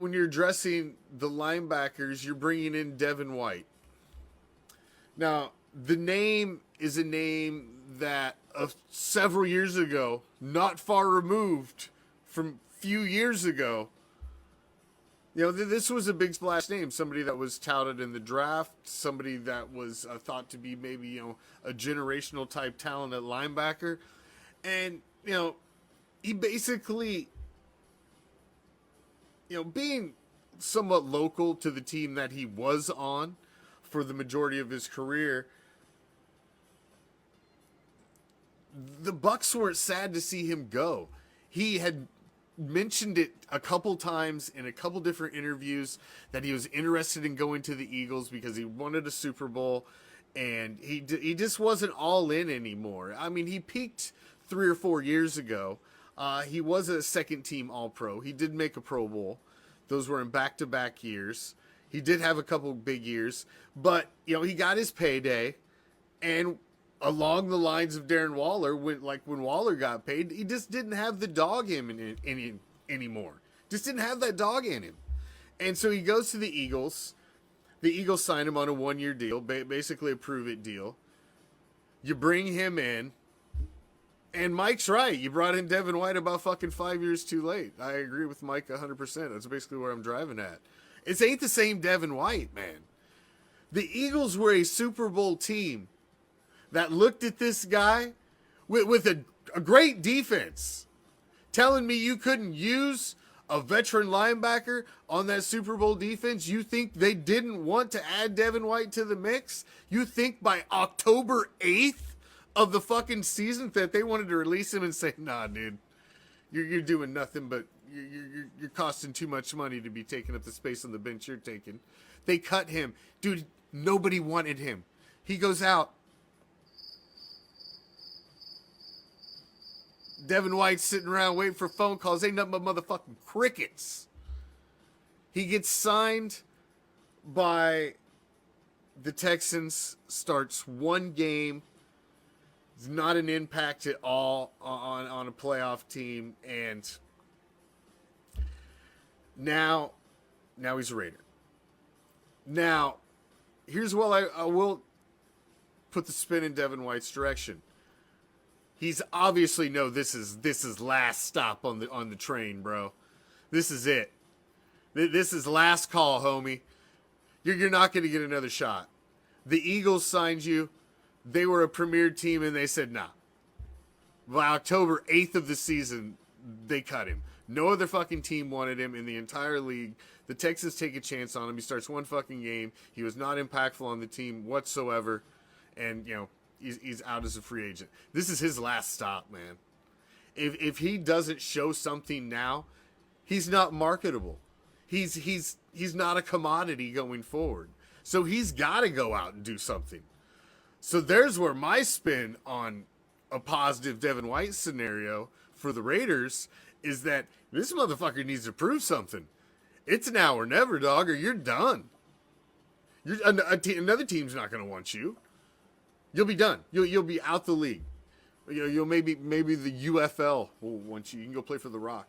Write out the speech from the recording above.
when you're addressing the linebackers, you're bringing in Devin White. Now, the name is a name that several years ago, not far removed from few years ago, this was a big splash name. Somebody that was touted in the draft, somebody that was thought to be maybe, a generational type talent at linebacker. And, he basically, being somewhat local to the team that he was on for the majority of his career, the Bucs were sad to see him go. He had mentioned it a couple times in a couple different interviews that he was interested in going to the Eagles because he wanted a Super Bowl, and he just wasn't all in anymore. I mean, he peaked 3 or 4 years ago. He was a second-team All-Pro. He did make a Pro Bowl. Those were in back-to-back years. He did have a couple big years, but he got his payday, and along the lines of Darren Waller, when Waller got paid, he just didn't have the dog in him anymore. Just didn't have that dog in him. And so he goes to the Eagles. The Eagles signed him on a 1-year deal, basically a prove-it deal. You bring him in, and Mike's right. You brought in Devin White about fucking 5 years too late. I agree with Mike 100%. That's basically where I'm driving at. It ain't the same Devin White, man. The Eagles were a Super Bowl team that looked at this guy with a great defense, telling me you couldn't use a veteran linebacker on that Super Bowl defense. You think they didn't want to add Devin White to the mix? You think by October 8th of the fucking season that they wanted to release him and say, nah, dude, you're doing nothing but you're costing too much money to be taking up the space on the bench you're taking. They cut him. Dude, nobody wanted him. He goes out. Devin White's sitting around waiting for phone calls. Ain't nothing but motherfucking crickets. He gets signed by the Texans, starts one game. It's not an impact at all on a playoff team. And now he's a Raider. Now, here's what I will put the spin in Devin White's direction. He's obviously this is last stop on the train, bro. This is it. This is last call, homie. You're not going to get another shot. The Eagles signed you. They were a premier team, and they said, nah. By October 8th of the season, they cut him. No other fucking team wanted him in the entire league. The Texans take a chance on him. He starts one fucking game. He was not impactful on the team whatsoever. And, he's out as a free agent. This is his last stop, man. If he doesn't show something now, he's not marketable. He's not a commodity going forward. So he's got to go out and do something. So there's where my spin on a positive Devin White scenario for the Raiders is that this motherfucker needs to prove something. It's now or never, dog, or you're done. Another team's not going to want you. You'll be done. You'll be out the league. You'll maybe the UFL will want you. You can go play for the Rock.